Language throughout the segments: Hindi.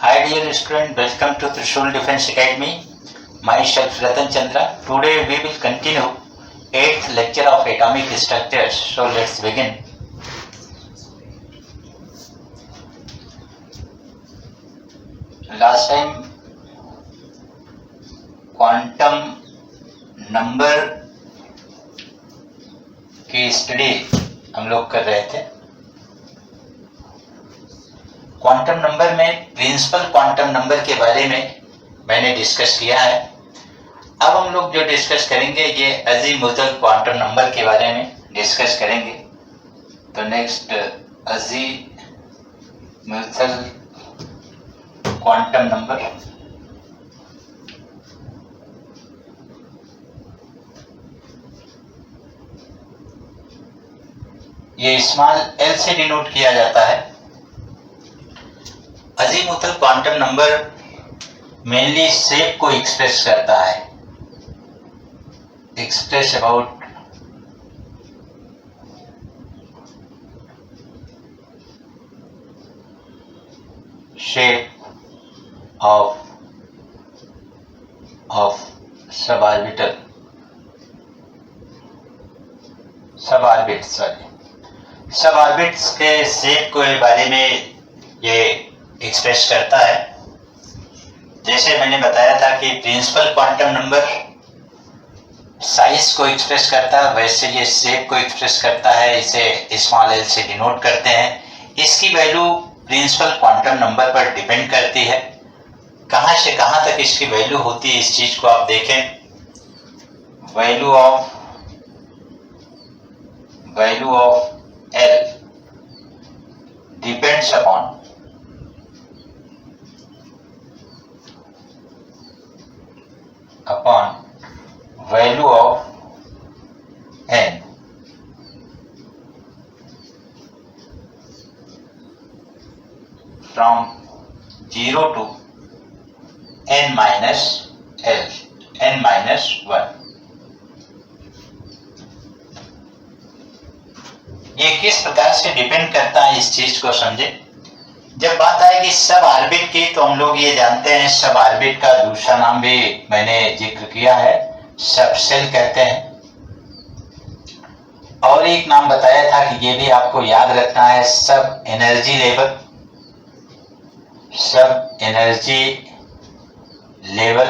Hi dear student, welcome to Trishul Defense Academy. Myself Ratan Chandra. Today we will continue 8th lecture of atomic structures. So let's begin. Last time quantum number की स्टडी हम लोग कर रहे थे. क्वांटम नंबर में प्रिंसिपल क्वांटम नंबर के बारे में मैंने डिस्कस किया है. अब हम लोग जो डिस्कस करेंगे ये अज़ीमुथल क्वांटम नंबर के बारे में डिस्कस करेंगे. तो नेक्स्ट अज़ीमुथल क्वांटम नंबर. ये स्मॉल एल से डिनोट किया जाता है. Azimuthal quantum number mainly shape को एक्सप्रेस करता है. एक्सप्रेस अबाउट शेप ऑफ सबऑर्बिट्स के शेप के बारे में ये एक्सप्रेस करता है. जैसे मैंने बताया था कि प्रिंसिपल क्वांटम नंबर साइज को एक्सप्रेस करता है, वैसे ये शेप को एक्सप्रेस करता है. इसे स्मॉल एल से डिनोट करते हैं. इसकी वैल्यू प्रिंसिपल क्वांटम नंबर पर डिपेंड करती है. कहाँ से कहाँ तक इसकी वैल्यू होती है, इस चीज को आप देखें. Value of L depends upon value of n from 0 to n minus 1. ये किस प्रकार से डिपेंड करता है, इस चीज को समझे. जब बात आएगी सब ऑर्बिट की तो हम लोग ये जानते हैं सब ऑर्बिट का दूसरा नाम भी मैंने जिक्र किया है, सबसेल कहते हैं. और एक नाम बताया था कि ये भी आपको याद रखना है, सब एनर्जी लेवल.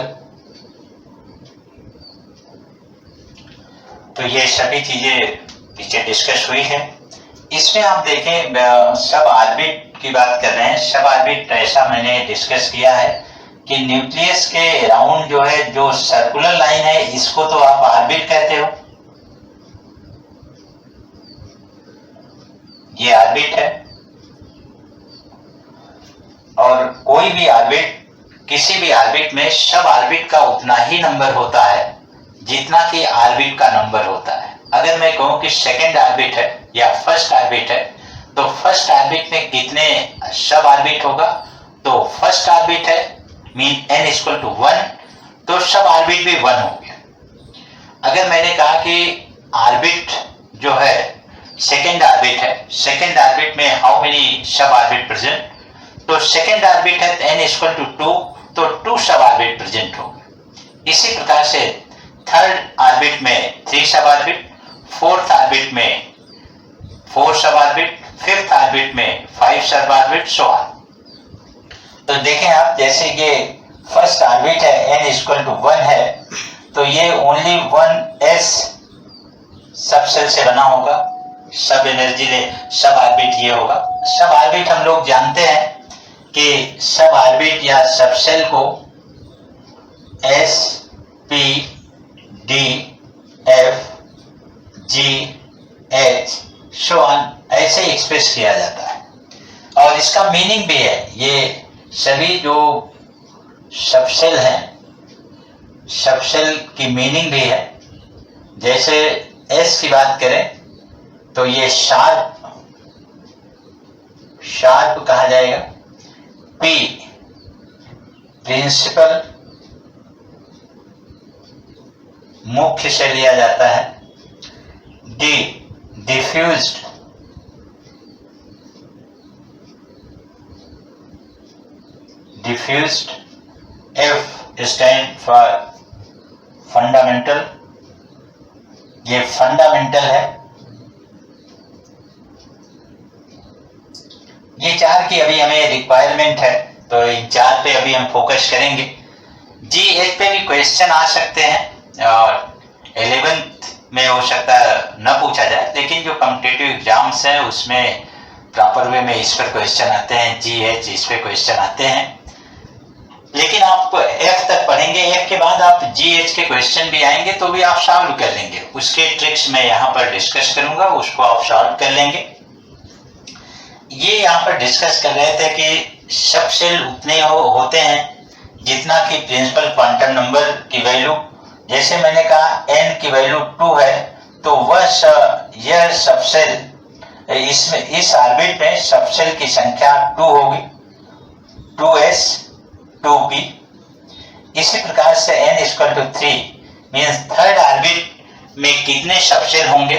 तो ये सभी चीजें पीछे डिस्कस हुई है. इसमें आप देखें सब ऑर्बिट की बात कर रहे हैं. सब ऑर्बिट ऐसा मैंने डिस्कस किया है कि न्यूक्लियस के अराउंड जो है, जो सर्कुलर लाइन है, इसको तो आप ऑर्बिट कहते हो. ये ऑर्बिट है. और कोई भी ऑर्बिट, किसी भी ऑर्बिट में सब ऑर्बिट का उतना ही नंबर होता है जितना कि ऑर्बिट का नंबर होता है. अगर मैं कहूं कि सेकेंड ऑर्बिट है या फर्स्ट ऑर्बिट है, तो फर्स्ट ऑर्बिट में कितने सब ऑर्बिट होगा. तो फर्स्ट ऑर्बिट है मीन n इक्वल टू 1, तो सब ऑर्बिट भी 1 हो गया. अगर मैंने कहा कि ऑर्बिट जो है सेकेंड ऑर्बिट है, सेकेंड ऑर्बिट में हाउ मेनी सब ऑर्बिट प्रेजेंट, तो सेकेंड ऑर्बिट है n इक्वल टू 2, तो 2 सब ऑर्बिट प्रेजेंट हो गए. इसी प्रकार से थर्ड ऑर्बिट में 3 सब ऑर्बिट, फोर्थ ऑर्बिट में 4 सब ऑर्बिट, फिफ्थ ऑर्बिट में 5 सब ऑर्बिट, सो ऑन. तो देखें आप, जैसे ये फर्स्ट ऑर्बिट है n इक्वल टू 1 है, तो ये ओनली 1s सबसेल से बना होगा. सब एनर्जी सब ऑर्बिट ये होगा. सब ऑर्बिट हम लोग जानते हैं कि सब ऑर्बिट या सबसेल को s p d f g h so on ऐसे एक्सप्रेस किया जाता है. और इसका मीनिंग भी है. ये सभी जो सबसेल हैं, सबसेल की मीनिंग भी है. जैसे एस की बात करें तो ये शार्प कहा जाएगा. पी प्रिंसिपल मुख्य से लिया जाता है. D diffused diffused, F stand for fundamental, ये फंडामेंटल है। ये चार की अभी हमें रिक्वायरमेंट है, तो इन चार पे अभी हम फोकस करेंगे। GH पे भी क्वेश्चन आ सकते हैं और 11th में हो सकता है न पूछा जाए, लेकिन जो कॉम्पिटिटिव एग्जाम्स हैं उसमें प्रॉपर वे में इस पर क्वेश्चन आते हैं, GH इस पे क्वेश्चन आते हैं। लेकिन आप F तक पढ़ेंगे, F के बाद आप GH के क्वेश्चन भी आएंगे तो भी आप सॉल्व कर लेंगे। उसके ट्रिक्स मैं यहाँ पर डिस्कस करूंगा, उसको आप सॉल्व कर लेंगे। ये यहाँ पर डिस्कस कर रहे थे कि सब सेल उतने होते हैं जितना कि प्रिंसिपल क्वांटम नंबर की वैल्यू, जैसे मैंने कहा n की वैल्यू 2 है, तो यह सब सेल इसमें इस ऑर्बिट में सब सेल की संख्या 2 होगी, 2s 2p। इसी प्रकार से n = 3 मीन्स थर्ड ऑर्बिट में कितने सबसेल होंगे,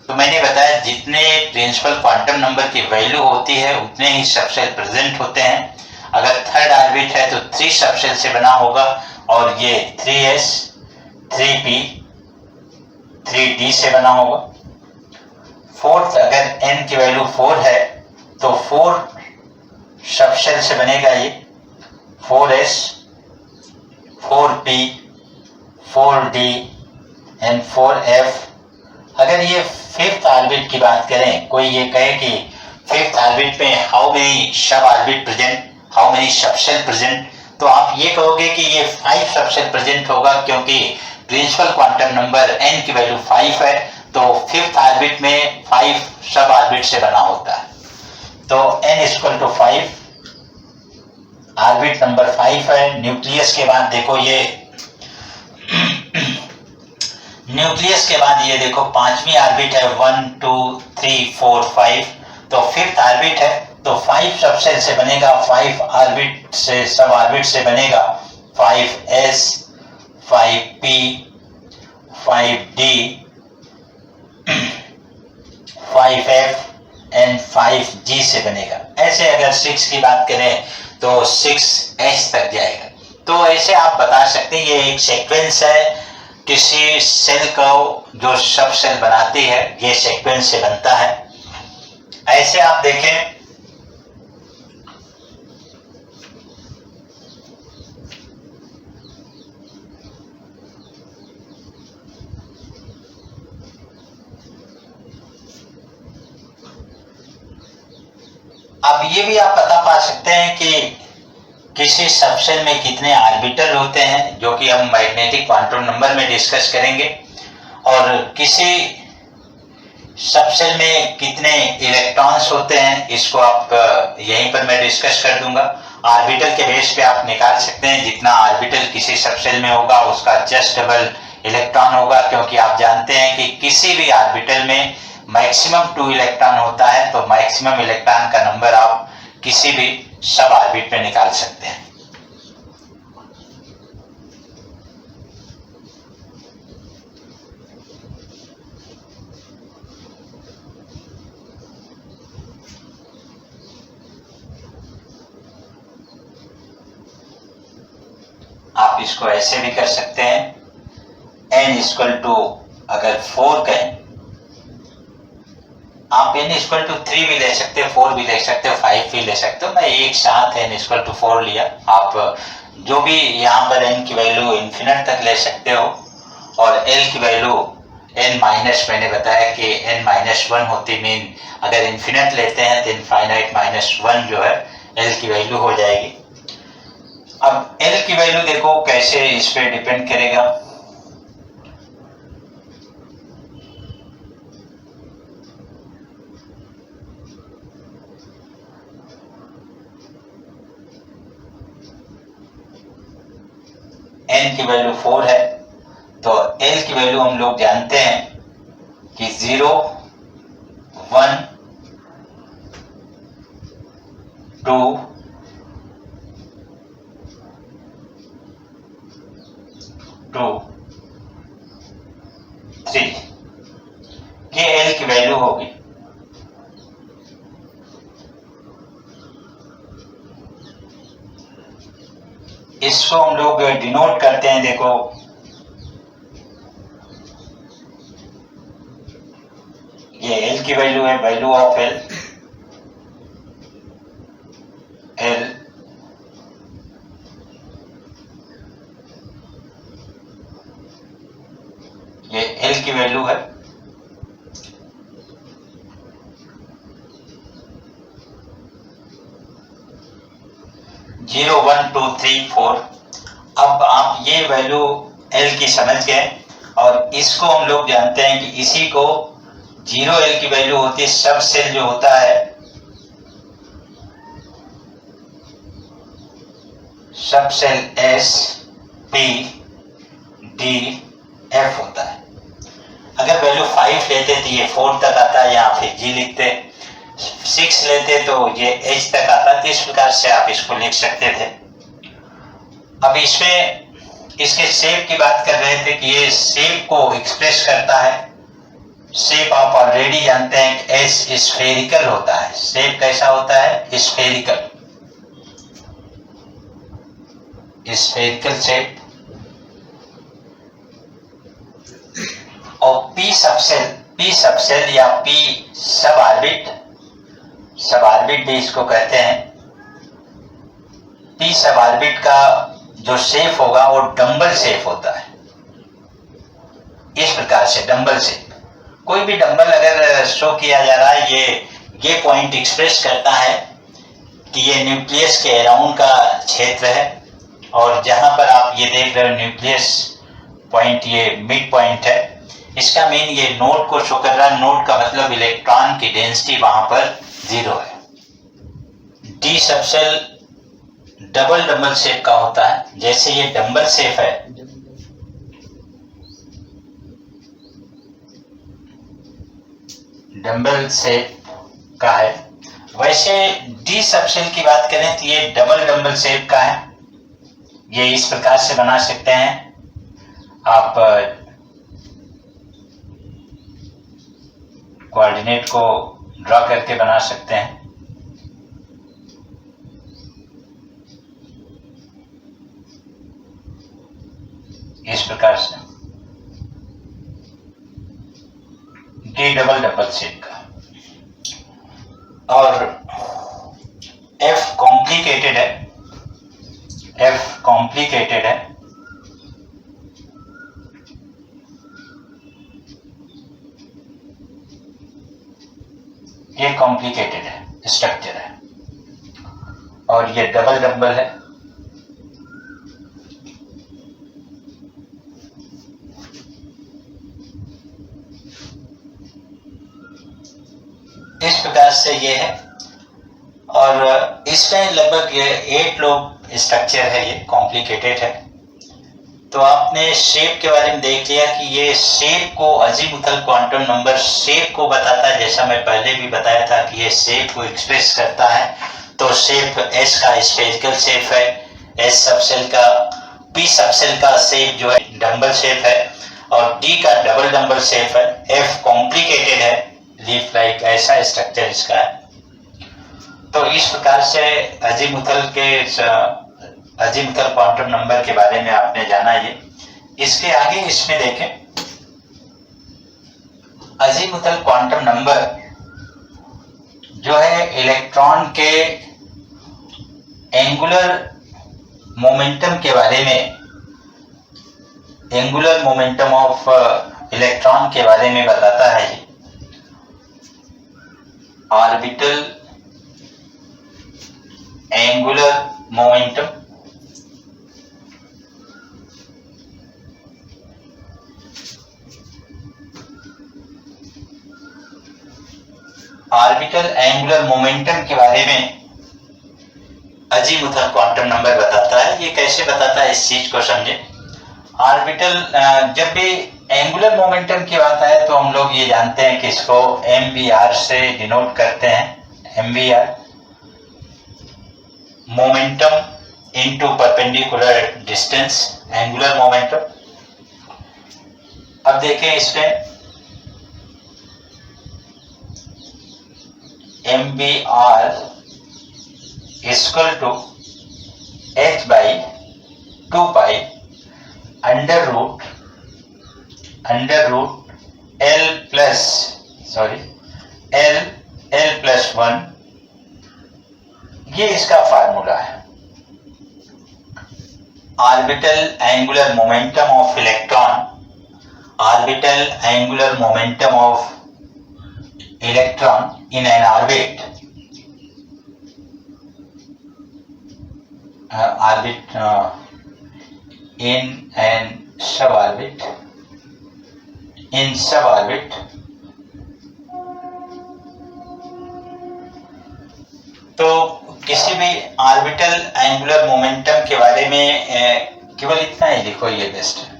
तो मैंने बताया जितने प्रिंसिपल क्वांटम नंबर की वैल्यू होती है उतने ही सबसेल प्रेजेंट होते हैं। अगर थर्ड ऑर्बिट है तो 3 सबसेल से बना होगा, और ये 3s 3p 3d से बना होगा। फोर्थ, अगर n की वैल्यू 4 है तो 4 सबसेल से बनेगा, ये 4s 4p 4d and 4f। अगर ये फिफ्थ ऑर्बिट की बात करें, कोई ये कहे कि फिफ्थ ऑर्बिट में हाउ मेनी सब orbit present, how many subshell present, तो आप ये कहोगे कि ये 5 सबसेल प्रेजेंट होगा, क्योंकि प्रिंसिपल क्वांटम नंबर n की वैल्यू 5 है, तो फिफ्थ ऑर्बिट में 5 सब ऑर्बिट से बना होता है। तो n = 5, ऑर्बिट नंबर 5 है। न्यूक्लियस के बाद देखो ये न्यूक्लियस के बाद ये देखो पांचवी ऑर्बिट है, 1 2 3 4 5, तो फिफ्थ ऑर्बिट है, तो 5 सबसेल से बनेगा, 5 ऑर्बिट से सब ऑर्बिट से बनेगा 5s 5p 5d 5f and 5g से बनेगा। ऐसे अगर 6 की बात करें तो 6s तक जाएगा। तो ऐसे आप बता सकते हैं, ये एक सीक्वेंस है किसी सेल को जो सब सेल बनाती है, ये सीक्वेंस से बनता है। ऐसे आप देखें, अब ये भी आप पता पा सकते हैं कि किसी सबसेल में कितने ऑर्बिटल होते हैं, जो कि हम मैग्नेटिक क्वांटम नंबर में डिस्कस करेंगे, और किसी सबसेल में कितने इलेक्ट्रॉन्स होते हैं, इसको आप यहीं पर मैं डिस्कस कर दूंगा। ऑर्बिटल के बेस पे आप निकाल सकते हैं, जितना ऑर्बिटल किसी सबसेल में होगा उसका जस्ट डबल इलेक्ट्रॉन होगा, क्योंकि आप जानते हैं कि किसी भी ऑर्बिटल में मैक्सिमम 2 इलेक्ट्रॉन होता है, तो मैक्सिमम इलेक्ट्रॉन का नंबर आप किसी भी सब ऑर्बिट में निकाल सकते हैं। आप इसको ऐसे भी कर सकते हैं, n = अगर 4 कहें, आप n = 3 भी ले सकते हो, 4 भी ले सकते हो, 5 भी ले सकते हो। मैं एक साथ n = 4 लिया। आप जो भी यहाँ पर n की वैल्यू इन्फिनिट तक ले सकते हो, और l की वैल्यू n माइनस, मैंने बताया कि n-1 होती, मीन अगर इन्फिनिट लेते हैं तो इनफाइनाइट -1 जो है l की वैल्यू हो जाएगी। अब l की वैल्यू देखो कैसे इस पे डिपेंड करेगा। n की वैल्यू 4 है, तो l की वैल्यू हम लोग जानते हैं कि 0 1 2 2 3, ये l की वैल्यू होगी। इसको हम लोग डिनोट करते हैं, देखो ये एल की वैल्यू है, वैल्यू ऑफ एल, एल ये एल की वैल्यू है, zero one two three four. अब आप ये वैल्यू एल की समझ गए और इसको हम लोग जानते हैं कि इसी को जीरो एल की वैल्यू होती है, सब सेल जो होता है, subshell S P D F होता है। अगर वैल्यू 5 लेते तो ये 4 तक आता है, यहाँ पे जी लिखते, 6 लेते तो ये एच तक आता, तो इस प्रकार से आप इसको लिख सकते थे। अब इसमें इसके शेप की बात कर रहे थे कि ये शेप को एक्सप्रेस करता है। शेप आप ऑलरेडी जानते हैं कि एस स्फेरिकल होता है। शेप कैसा होता है? Spherical, spherical shape. और पी सबसेल या पी सब ऑर्बिट भी इसको कहते हैं। पी सब ऑर्बिट का जो शेप होगा वो डंबल शेप होता है, इस प्रकार से डंबल शेप। कोई भी डंबल अगर शो किया जा रहा है, ये पॉइंट एक्सप्रेस करता है कि ये न्यूक्लियस के अराउंड का क्षेत्र है, और जहां पर आप ये देख रहे हो न्यूक्लियस पॉइंट, ये मिड पॉइंट है, इसका मीन ये नोड को शो कर रहा है। नोड का मतलब इलेक्ट्रॉन की डेंसिटी वहां पर 0 है। डी सबसेल डबल शेप का होता है, जैसे ये डंबल शेप है, डंबल शेप का है, वैसे डी सबसेल की बात करें तो ये डबल शेप का है। ये इस प्रकार से बना सकते हैं आप, कोऑर्डिनेट को ड्रॉ करके बना सकते हैं। इस प्रकार से डी डबल शेप का। और एफ कॉम्प्लिकेटेड है, एफ कॉम्प्लिकेटेड है। ये कॉम्प्लिकेटेड है, स्ट्रक्चर है, और ये डबल है। इस प्रकार से ये है, और इसमें लगभग ये 8 लोब स्ट्रक्चर है, ये कॉम्प्लिकेटेड है। तो आपने शेप के बारे में देख लिया कि ये शेप को, अजीमुथल क्वांटम नंबर शेप को बताता है, जैसा मैं पहले भी बताया था कि ये शेप को एक्सप्रेस करता है। तो शेप एस का स्फेरिकल शेप है, एस सबसेल का, पी सबसेल का शेप जो है डंबल शेप है, और डी का डबल शेप है, एफ कॉम्प्लिकेटेड है, लीफ लाइक ऐसा स्ट्रक्चर इसका है। तो इस प्रकार से अजीमुथल क्वांटम नंबर के बारे में आपने जाना। ये इसके आगे इसमें देखें, अजीमुथल क्वांटम नंबर जो है इलेक्ट्रॉन के एंगुलर मोमेंटम के बारे में, एंगुलर मोमेंटम ऑफ इलेक्ट्रॉन के बारे में बताता है। ये orbital angular momentum, orbital angular momentum के बारे में अजीमुथल क्वांटम नंबर बताता है। ये कैसे बताता है, इस चीज को समझे। ऑर्बिटल, जब भी एंगुलर मोमेंटम की बात आए तो हम लोग ये जानते हैं कि इसको mvr से डिनोट करते हैं। mvr momentum into perpendicular distance, angular momentum. अब देखें इसमें mvr equal to h by 2 pi under root L plus 1, ये इसका फार्मूला है। Orbital angular momentum of electron in an orbit in suborbit तो किसी भी ऑर्बिटल एंगुलर मोमेंटम के बारे में केवल इतना ही लिखो, ये बेस्ट है।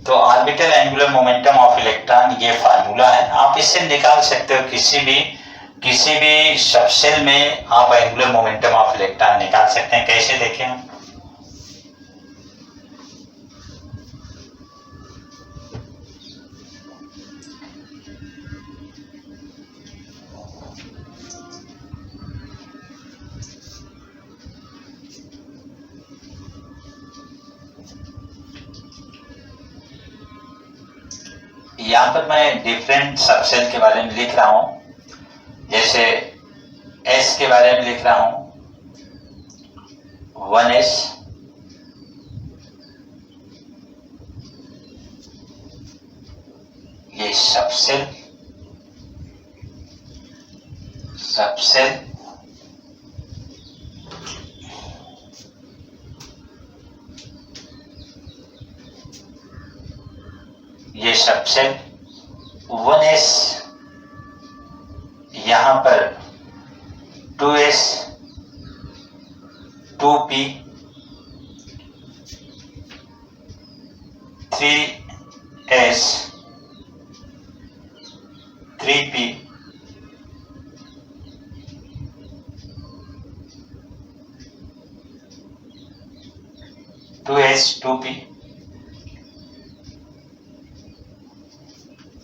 तो orbital angular momentum of electron ये फार्मूला है। आप इससे निकाल सकते हो किसी भी सबसेल में आप एंगुलर मोमेंटम ऑफ इलेक्ट्रॉन निकाल सकते हैं। कैसे देखें हम? यहाँ पर मैं डिफरेंट सबसेल के बारे में लिख रहा हूं। जैसे S के बारे में लिख रहा हूं 1s, ये सबसेल ये सबसेल 1s, यहां पर 2s 2p 3s 3p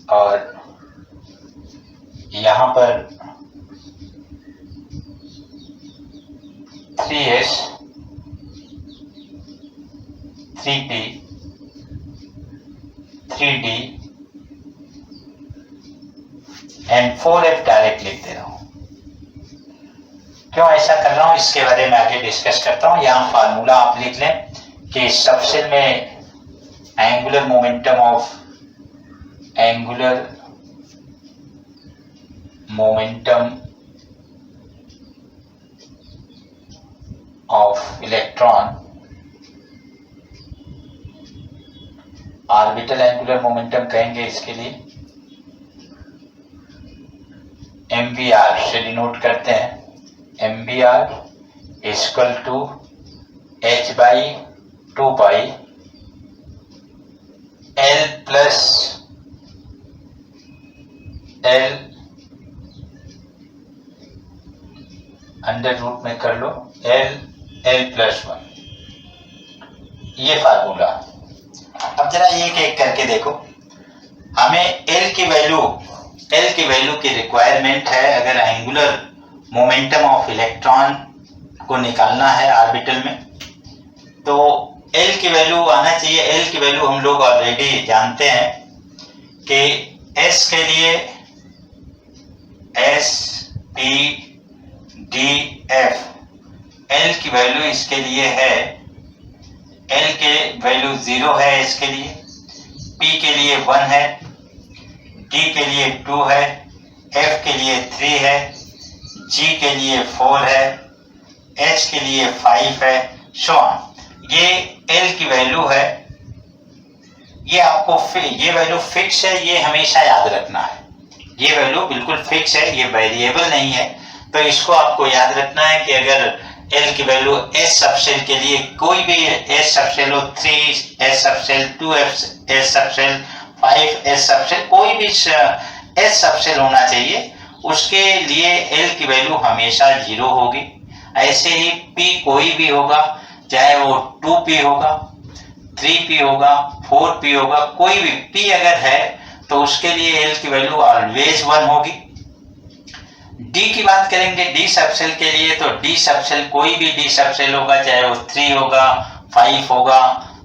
और यहां पर 3s 3p 3d and 4f direct लिख दे रहा हूं। क्यों ऐसा कर रहा हूं इसके बारे में आगे डिस्कस करता हूं। यहां फार्मूला आप लिख लें कि सबसेल में angular momentum of electron, orbital angular momentum कहेंगे इसके लिए, MVR से डिनोट करते हैं। MVR equal to h/2 pi L plus L under root में कर लो L प्लस 1, ये फार्मूला। अब जरा एक एक करके देखो। हमें L की वैल्यू की रिक्वायरमेंट है अगर एंगुलर मोमेंटम ऑफ इलेक्ट्रॉन को निकालना है ऑर्बिटल में, तो L की वैल्यू आना चाहिए। L की वैल्यू हम लोग ऑलरेडी जानते हैं कि S के लिए S P D F, L की वैल्यू इसके लिए है, L के वैल्यू 0 है इसके लिए, P के लिए 1 है, D के लिए 2 है, F के लिए 3 है, G के लिए 4 है, H के लिए 5 है, सो ऑन। ये L की वैल्यू है। ये आपको ये वैल्यू फिक्स है, ये हमेशा याद रखना है। ये वैल्यू बिल्कुल फिक्स है, ये वेरिएबल नहीं है। तो इसको आपको याद रखना है कि अगर L की वैल्यू S सबसेल के लिए कोई भी S सबसेल हो, 3S subshell, 2S subshell, 5S subshell, कोई भी S सबसेल होना चाहिए, उसके लिए L की वैल्यू हमेशा 0 होगी। ऐसे ही P कोई भी होगा, चाहे वो 2P होगा, 3P होगा, 4P होगा, कोई भी P अगर है तो उसके लिए L की वैल्यू ऑलवेज 1 होगी। डी की बात करेंगे डी सबसेल के लिए, तो डी सबसेल कोई भी डी सबसेल होगा, चाहे वो 3 होगा, 5 होगा,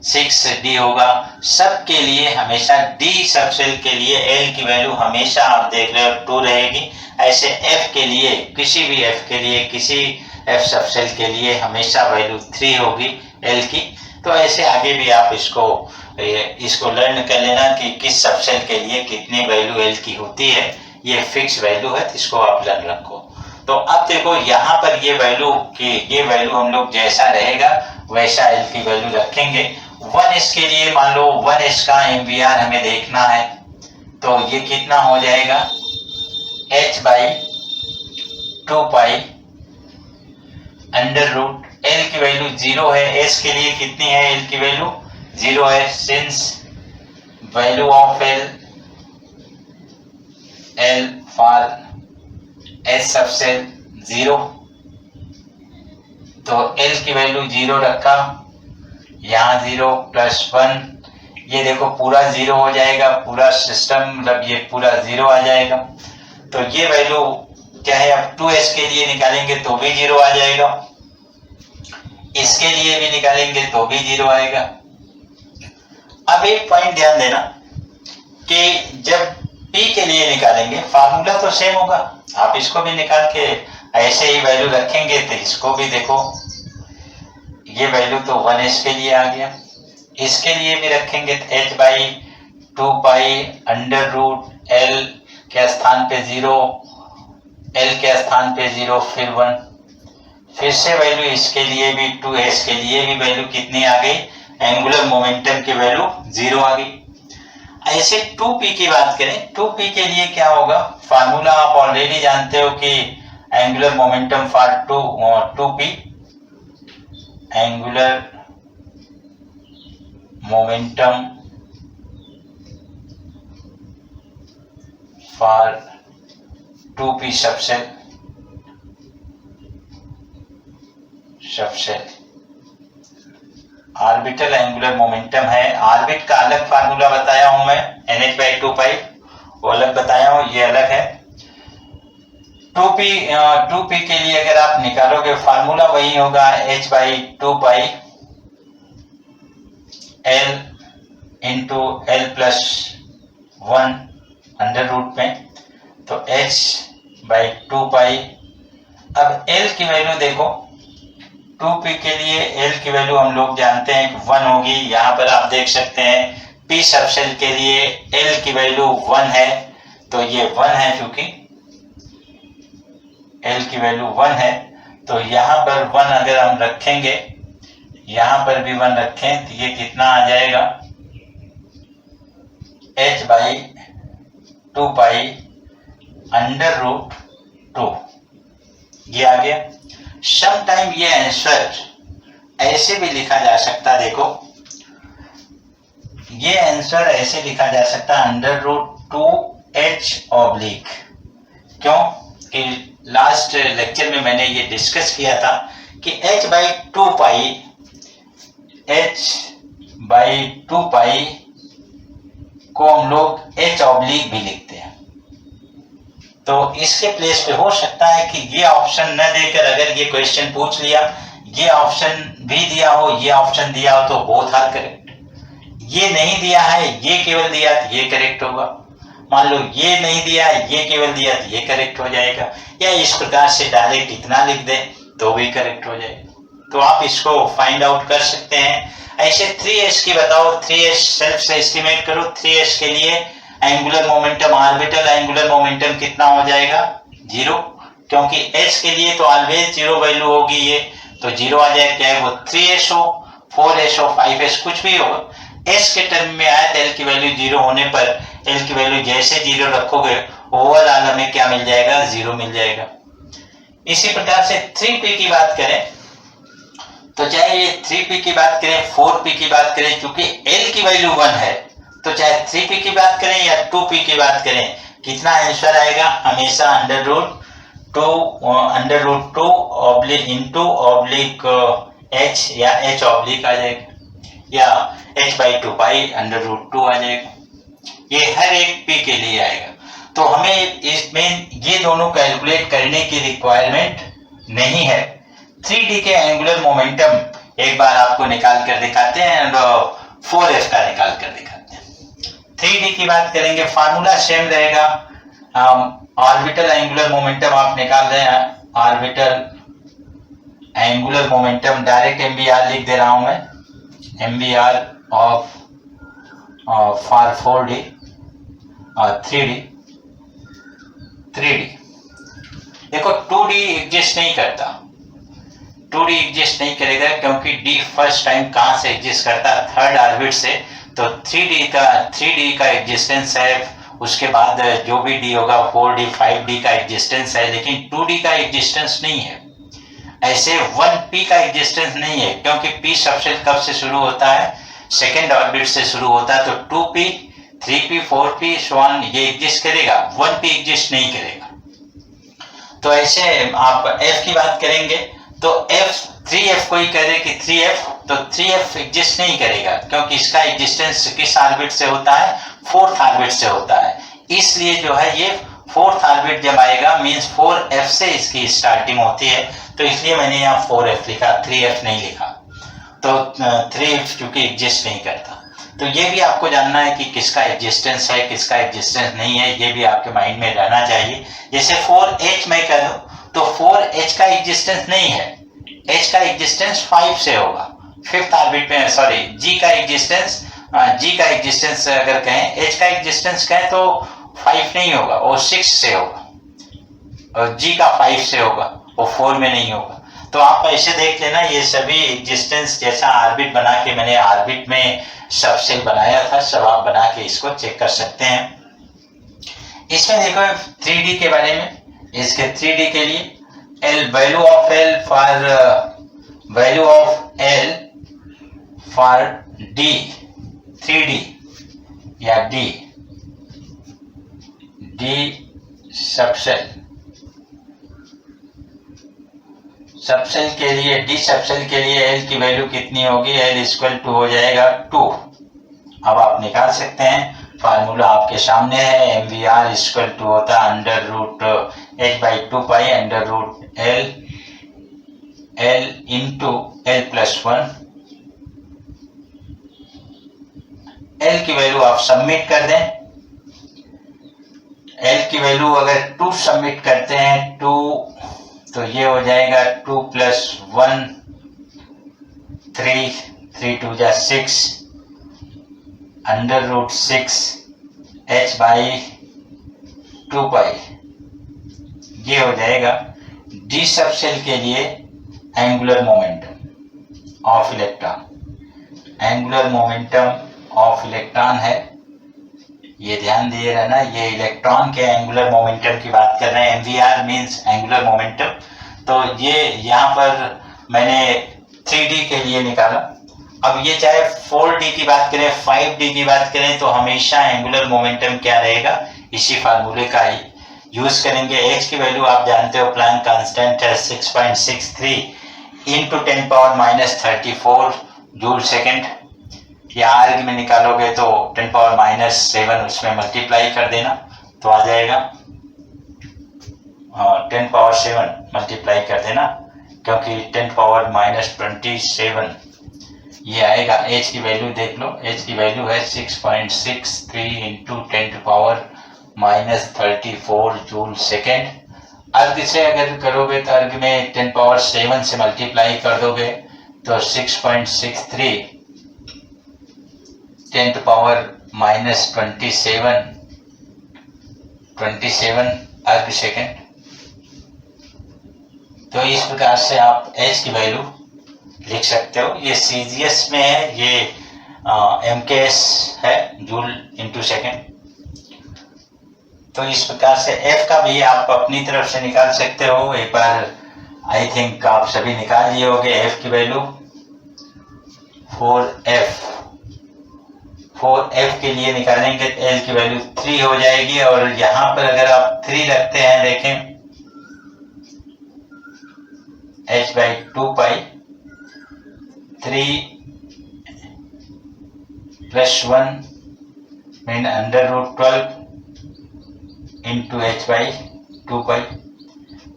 6 डी होगा, सब के लिए हमेशा डी सबसेल के लिए एल की वैल्यू हमेशा आप देख रहे हो 2 रहेगी। ऐसे एफ के लिए, किसी भी एफ के लिए, किसी एफ सबसेल के लिए हमेशा वैल्यू 3 होगी एल की। तो ऐसे आगे भी आप इसको लर्न कर लेना कि किस सबसेल के लिए कितनी वैल्यू एल की होती है, ये फिक्स वैल्यू है, इसको आप लर्न रखो। तो अब देखो यहाँ पर ये वैल्यू हम लोग जैसा रहेगा वैसा एल की वैल्यू रखेंगे। 1s के लिए मान लो 1s का MVR हमें देखना है, तो ये कितना हो जाएगा, h by 2 pi under root, L की वैल्यू 0 है, s के लिए कितनी है एल की वैल्यू 0 है, since value of L for S subshell 0, तो एल की वैल्यू 0 रखा, यहाँ 0 प्लस 1, ये देखो पूरा 0 हो जाएगा, पूरा सिस्टम मतलब ये पूरा 0 आ जाएगा। तो ये वैल्यू चाहे आप 2s के लिए निकालेंगे तो भी 0 आ जाएगा, इसके लिए भी निकालेंगे तो भी 0 आएगा। अब एक पॉइंट ध्यान देना कि जब p के लिए निकालेंगे फार्मूला तो सेम होगा, आप इसको भी निकाल के ऐसे ही वैल्यू रखेंगे तो इसको भी देखो, ये वैल्यू तो 1s के लिए आ गया, इसके लिए भी रखेंगे तो h by 2 pi under root l के स्थान पे 0, l के स्थान पे 0 फिर 1, फिर से वैल्यू इसके लिए भी 2s के लिए भी वैल्यू कितनी आ गई, एंगुलर मोमेंटम की वैल्यू 0 आ गई। ऐसे 2p की बात करें, 2p के लिए क्या होगा, फार्मूला आप ऑलरेडी जानते हो कि angular momentum for 2p, angular momentum for 2p subshell orbital angular momentum है। ऑर्बिट का अलग फार्मूला बताया हूं मैं, NH बाई 2 पाई, वो अलग बताया हूं, ये अलग है। 2p के लिए अगर आप निकालोगे फार्मूला वही होगा h by 2 pi l into l plus 1 under root में, तो h बाई 2 पाई। अब l की वैल्यू देखो, 2p के लिए l की वैल्यू हम लोग जानते हैं 1 होगी, यहाँ पर आप देख सकते हैं p सबसेल के लिए l की वैल्यू 1 है, तो ये 1 है, क्योंकि l की वैल्यू 1 है, तो यहाँ पर 1 अगर हम रखेंगे, यहाँ पर भी 1 रखें तो ये कितना आ जाएगा, h by 2 pi under root 2, ये आ गया। सम टाइम ये आंसर ऐसे भी लिखा जा सकता, देखो ये आंसर ऐसे लिखा जा सकता अंडर रूट 2h ऑब्लिक, क्यों कि लास्ट लेक्चर में मैंने ये डिस्कस किया था कि h by 2 pi, h by 2 पाई को हम लोग h ऑब्लिक भी लिखते हैं, तो इसके प्लेस पे हो सकता है कि ये ऑप्शन न देकर अगर ये क्वेश्चन पूछ लिया, ये ऑप्शन भी दिया हो, ये ऑप्शन दिया हो, तो बोथ आर करेक्ट। ये नहीं दिया है, ये केवल दिया तो ये करेक्ट होगा, मान लो ये नहीं दिया है, ये केवल दिया तो ये करेक्ट हो जाएगा, या इस प्रकार से डायरेक्ट इतना लिख दे तो भी करेक्ट हो जाएगा। तो आप इसको फाइंड आउट कर सकते हैं। ऐसे 3s की बताओ, 3s सेल्फ से एस्टिमेट करो, 3s के लिए angular momentum, orbital angular momentum कितना हो जाएगा, 0, क्योंकि s के लिए तो ऑलवेज 0 वैल्यू होगी, ये तो 0 आ जाएगा, चाहे वो 3s हो, 4s हो, 5s कुछ भी हो, s के टर्म में आया तो l की वैल्यू 0 होने पर l की वैल्यू जैसे 0 रखोगे ओवरऑल हमें क्या मिल जाएगा, 0 मिल जाएगा। इसी प्रकार से 3p की बात करें तो चाहे ये 3p की बात करें, 4p की बात करें, क्योंकि l की वैल्यू 1 है, तो चाहे 3p की बात करें या 2p की बात करें, कितना आंसर आएगा, हमेशा under root 2 oblique into oblique h या h ऑब्लिक आ जाएगा, या h by 2 pi under root 2 आ जाएगा, ये हर एक p के लिए आएगा। तो हमें इसमें ये दोनों कैलकुलेट करने की रिक्वायरमेंट नहीं है। 3D के एंगुलर मोमेंटम एक बार आपको निकाल कर दिखाते हैं और 4F का निकाल कर दिखाते हैं। 3D की बात करेंगे, फार्मूला सेम रहेगा। ऑर्बिटल एंगुलर मोमेंटम आप निकाल रहे हैं, orbital angular momentum direct MVR लिख दे रहा हूं मैं, MVR ऑफ फॉर 4D और 3D। देखो 2D एग्जिस्ट नहीं करता, 2D एग्जिस्ट नहीं करेगा क्योंकि D फर्स्ट टाइम कहां से एग्जिस्ट करता है, थर्ड ऑर्बिट से। तो 3D का एग्जिस्टेंस है, उसके बाद जो भी D होगा 4D 5D का एग्जिस्टेंस है, लेकिन 2D का एग्जिस्टेंस नहीं है। ऐसे 1P का एग्जिस्टेंस नहीं है क्योंकि P सबसे कब से शुरू होता है, सेकेंड ऑर्बिट से शुरू होता है। तो 2P 3P 4P सो ये एग्जिस्ट करेगा, 1P एग्जिस्ट नहीं करेगा। तो ऐसे आप F की बात करेंगे तो F 3F कोई करे कि 3F, तो 3F एग्जिस्ट नहीं करेगा क्योंकि इसका एग्जिस्टेंस किस ऑर्बिट से होता है, फोर्थ ऑर्बिट से होता है। इसलिए जो है ये फोर्थ ऑर्बिट जब आएगा मींस 4F से इसकी स्टार्टिंग होती है, तो इसलिए मैंने यहाँ 4F लिखा, 3F नहीं लिखा। तो 3F चूंकि एग्जिस्ट नहीं करता। तो ये भी आपको जानना है कि किसका एग्जिस्टेंस है, किसका एग्जिस्टेंस नहीं है, ये भी आपके माइंड में रहना चाहिए। जैसे 4H मैं कह दूं तो 4H का एग्जिस्टेंस नहीं है, H का एग्जिस्टेंस 5 से होगा, फिफ्थ ऑर्बिट में, सॉरी G का एग्जिस्टेंस अगर कहें, H का एग्जिस्टेंस कहें तो 5 नहीं होगा, वो 6 से होगा, और G का 5 से होगा, वो 4 में नहीं होगा। तो आप ऐसे देख लेना, ये सभी एग्जिस्टेंस जैसा ऑर्बिट बना के मैंने ऑर्बिट में सब सेल बनाया था, सब आप बना के इसको चेक कर सकते हैं। इसमें देखो 3D के बारे में, इसके 3D के लिए value of L for D 3D या D सबसेल के लिए, D सबसेल के लिए L की वैल्यू कितनी होगी, L इक्वल टू हो जाएगा 2। अब आप निकाल सकते हैं, फार्मूला आपके सामने है, MVR इक्वल टू होता है √H/2 under root L into L+1। L की वैल्यू आप सबमिट कर दें, L की वैल्यू अगर 2 सबमिट करते हैं 2, तो ये हो जाएगा 2 + 1 3, 3 2 जा 6 अंडर रूट 6 H/2π। ये हो जाएगा D सबसेल के लिए angular momentum of electron. Angular momentum of electron है, ये ध्यान दिए रहना, ये इलेक्ट्रॉन के एंगुलर मोमेंटम की बात कर रहे हैं। MVR means angular momentum. तो ये यहाँ पर मैंने 3D के लिए निकाला। अब ये चाहे 4D की बात करें, 5D की बात करें, तो हमेशा एंगुलर मोमेंटम क्या रहेगा, इसी फार्मूले का ही यूज करेंगे। H की वैल्यू आप जानते हो, प्लैंक कांस्टेंट है 6.63 इंटू 10⁻³ जूल सेकेंड। या आर्ग में निकालोगे तो 10⁻⁷ उसमें मल्टीप्लाई कर देना तो आ जाएगा 10⁻⁷ मल्टीप्लाई कर देना, क्योंकि 10⁻⁻27 ये आएगा। H की वैल्यू देख लो, H की वैल्यू है 6.63 इंटू 10⁻⁻34 जूल सेकेंड। अर्ग से अगर करोगे तो अर्ग में 10⁻7 से मल्टीप्लाई कर दोगे तो 6.63 10⁻⁻27 अर्ग सेकेंड। तो इस प्रकार से आप H की वैल्यू लिख सकते हो। ये CGS में है, ये MKS है, जूल इंटू सेकेंड। तो इस प्रकार से F का भी आप अपनी तरफ से निकाल सकते हो। एक बार आई थिंक आप सभी निकाल लिए होंगे F की वैल्यू। 4F के लिए निकालेंगे तो L की वैल्यू 3 हो जाएगी, और यहाँ पर अगर आप 3 रखते हैं, देखें H/2π 3 + 1 mean under root 12 into H by 2 pi.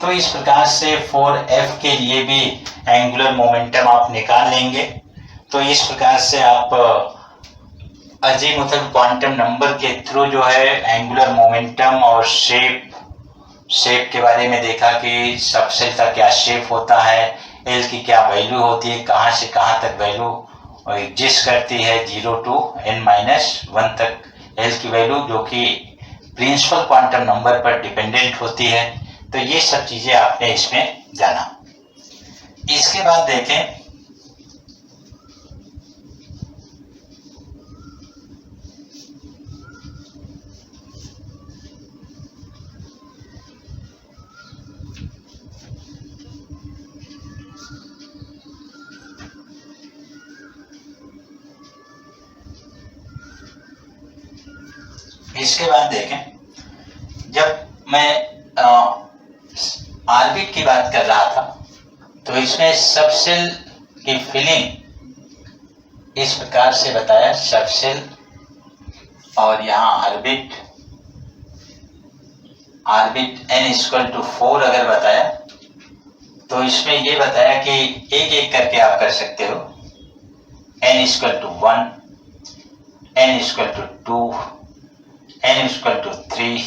तो इस प्रकार से फॉर एफ के लिए भी एंगुलर मोमेंटम आप निकाल लेंगे। तो इस प्रकार से आप अजीमुथल क्वांटम नंबर के थ्रू जो है एंगुलर मोमेंटम और शेप के बारे में देखा कि सबसेल का क्या शेप होता है, एल की क्या वैल्यू होती है, कहाँ से कहाँ तक वैल्यू एग्जिस्ट करती है, 0 to n-1 तक एल की वैल्यू, जो कि प्रिंसिपल क्वांटम नंबर पर डिपेंडेंट होती है। तो ये सब चीजें आपने इसमें जाना। इसके बाद देखें जब मैं ऑर्बिट की बात कर रहा था तो इसमें सबसेल की फीलिंग इस प्रकार से बताया, सबसेल और यहाँ ऑर्बिट n=4 अगर बताया तो इसमें ये बताया कि एक एक करके आप कर सकते हो, n=1, n=2, n=3,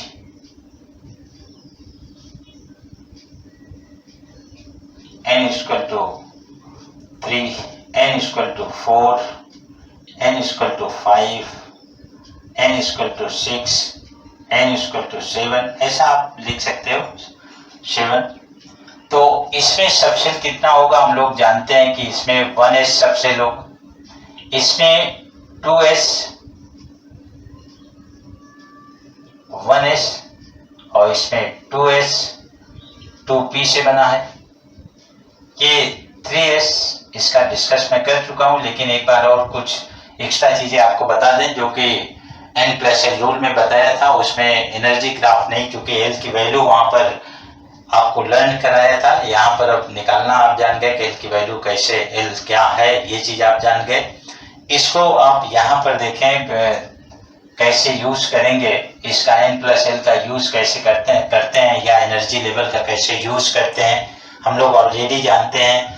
n=3, n=4, n=5, n=6, n=7, ऐसा आप लिख सकते हो 7। तो इसमें सबसेल कितना होगा हम लोग जानते हैं कि इसमें 1s सबसेल होगा, इसमें 2s 1s और इसमें 2s 2p से बना है। ये 3s इसका डिस्कस मैं कर चुका हूं, लेकिन एक बार और कुछ एक्स्ट्रा चीजें आपको बता दें जो कि n+l रूल में बताया था, उसमें एनर्जी ग्राफ नहीं, क्योंकि एल की वैल्यू वहां पर आपको लर्न कराया था, यहाँ पर अब निकालना आप जान गए कि एल की वैल्यू कैसे, एल क्या है, ये चीज आप जान गए। इसको आप यहाँ पर देखें कैसे यूज करेंगे, इसका n+l का यूज कैसे करते हैं या एनर्जी लेवल का कैसे यूज करते हैं। हम लोग ऑलरेडी जानते हैं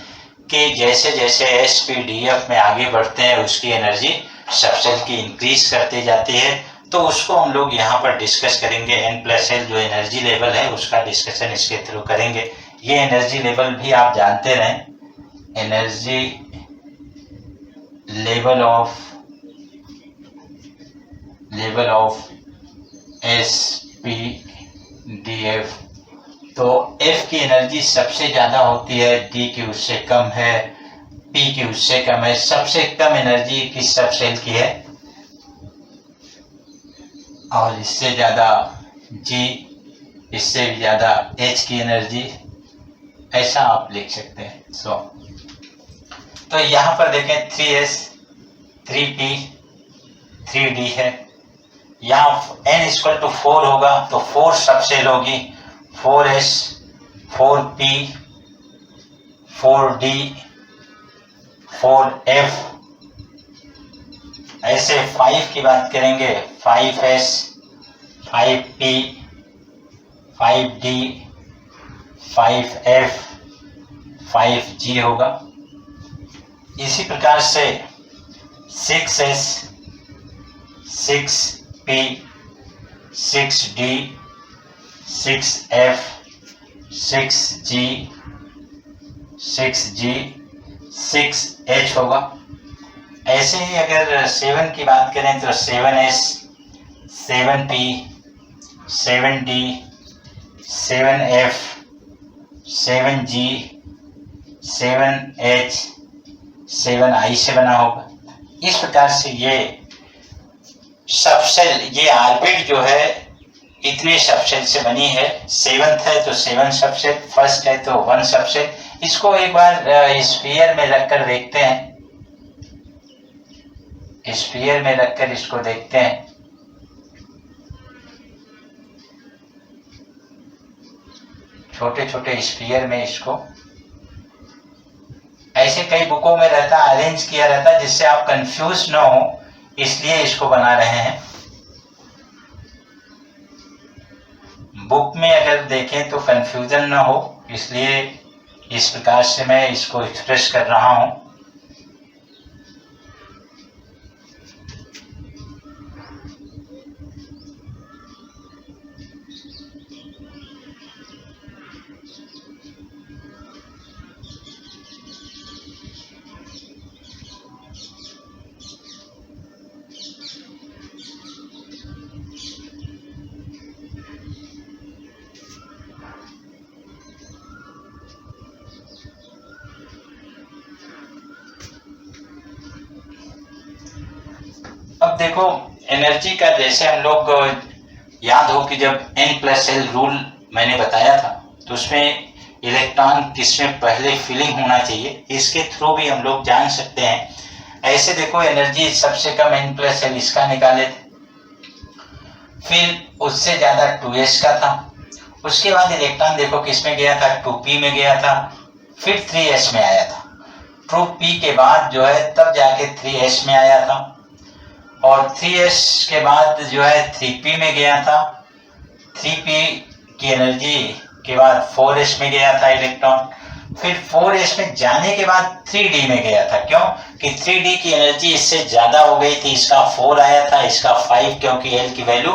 कि जैसे जैसे SPDF में आगे बढ़ते हैं उसकी एनर्जी सबसेल की इंक्रीज करते जाती है, तो उसको हम लोग यहाँ पर डिस्कस करेंगे। n+l जो एनर्जी लेवल है उसका डिस्कशन इसके थ्रू करेंगे। ये एनर्जी लेवल भी आप जानते रहें, एनर्जी लेवल ऑफ SPDF। तो F की एनर्जी सबसे ज्यादा होती है, D की उससे कम है, P की उससे कम है। सबसे कम एनर्जी किस सबसेल की है और इससे ज्यादा G, इससे भी ज्यादा H की एनर्जी, ऐसा आप लिख सकते हैं। तो यहां पर देखें 3s 3p 3d है, यहाँ n=4 होगा तो 4 सबसेल होगी, 4s 4p 4d 4f। ऐसे 5 की बात करेंगे, 5s 5p 5d 5f 5g होगा। इसी प्रकार से 6s 6p 6d 6f 6g 6g 6h होगा। ऐसे ही अगर 7 की बात करें तो 7s 7p 7d 7f 7g 7h 7i से बना होगा। इस प्रकार से ये सबसेल, ये ऑर्बिट जो है इतने सबसेल से बनी है। 7th है तो 7 सबसेल, फर्स्ट है तो 1 सबसेल। इसको एक बार स्फीयर में रखकर देखते हैं, स्फीयर में रखकर इसको देखते हैं। छोटे छोटे स्फीयर में इसको, ऐसे कई बुकों में रहता, अरेंज किया रहता है जिससे आप कंफ्यूज ना हो, इसलिए इसको बना रहे हैं। देखें तो कंफ्यूजन ना हो, इसलिए इस प्रकार से मैं इसको एक्सप्रेस कर रहा हूं। अब देखो एनर्जी का, जैसे हम लोग याद हो कि जब n+l रूल मैंने बताया था तो उसमें इलेक्ट्रॉन किसमें पहले फिलिंग होना चाहिए, इसके थ्रू भी हम लोग जान सकते हैं। ऐसे देखो एनर्जी सबसे कम n+l इसका निकाले थे, फिर उससे ज्यादा 2s का था, उसके बाद इलेक्ट्रॉन देखो किसमें गया था, 2p में गया था, फिर 3s में आया था। 2p के बाद जो है तब जाके 3s में आया था, और 3s के बाद जो है 3p में गया था। 3p की एनर्जी के बाद 4s में गया था इलेक्ट्रॉन, फिर 4s में जाने के बाद 3d में गया था। क्यों कि 3d की एनर्जी इससे ज्यादा हो गई थी, इसका 4 आया था, इसका 5, क्योंकि l की वैल्यू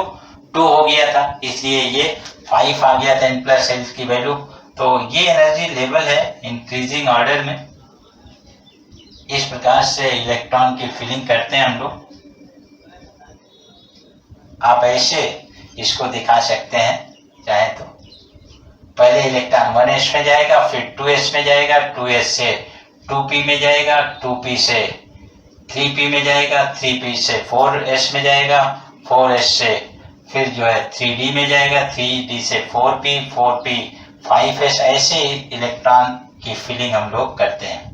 2 हो गया था, इसलिए ये 5 आ गया था n+l की वैल्यू। तो ये एनर्जी लेवल है इंक्रीजिंग ऑर्डर में। इस प्रकार से इलेक्ट्रॉन की फिलिंग करते हैं हम लोग। आप ऐसे इसको दिखा सकते हैं चाहे तो, पहले इलेक्ट्रॉन 1s में जाएगा, फिर 2s में जाएगा, 2s से 2p में जाएगा, 2p से 3p में जाएगा, 3p से 4s में जाएगा, 4s से फिर जो है 3d में जाएगा, 3d से 4p, 4p 5s, ऐसे इलेक्ट्रॉन की फिलिंग हम लोग करते हैं।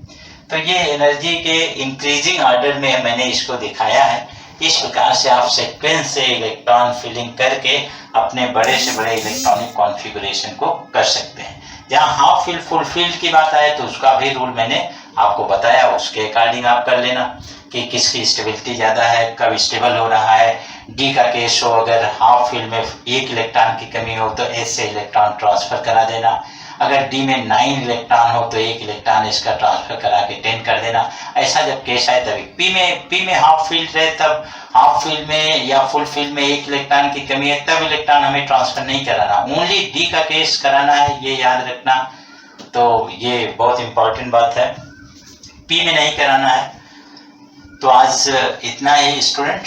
तो ये एनर्जी के इंक्रीजिंग ऑर्डर में मैंने इसको दिखाया है। इस प्रकार से आप सीक्वेंस से इलेक्ट्रॉन फिलिंग करके अपने बड़े से बड़े इलेक्ट्रॉनिक कॉन्फ़िगरेशन को कर सकते हैं। जहाँ हाफ फिल फुल फील्ड की बात आए तो उसका भी रूल मैंने आपको बताया, उसके अकॉर्डिंग आप कर लेना कि किसकी स्टेबिलिटी ज़्यादा है, कब स्टेबल हो रहा है। डी का केस हो, अगर हाफ फील्ड में 1 इलेक्ट्रॉन की कमी हो तो एस से इलेक्ट्रॉन ट्रांसफर करा देना। अगर डी में 9 इलेक्ट्रॉन हो तो 1 इलेक्ट्रॉन इसका ट्रांसफर करा के 10 कर देना। ऐसा जब केस आए तभी पी में हाफ फील्ड रहे, तब हाफ फील्ड में या फुल फील्ड में 1 इलेक्ट्रॉन की कमी है, तब इलेक्ट्रॉन हमें ट्रांसफर नहीं कराना, ओनली डी का केस कराना है, ये याद रखना। तो ये बहुत इंपॉर्टेंट बात है, पी में नहीं कराना है। तो आज इतना ही स्टूडेंट।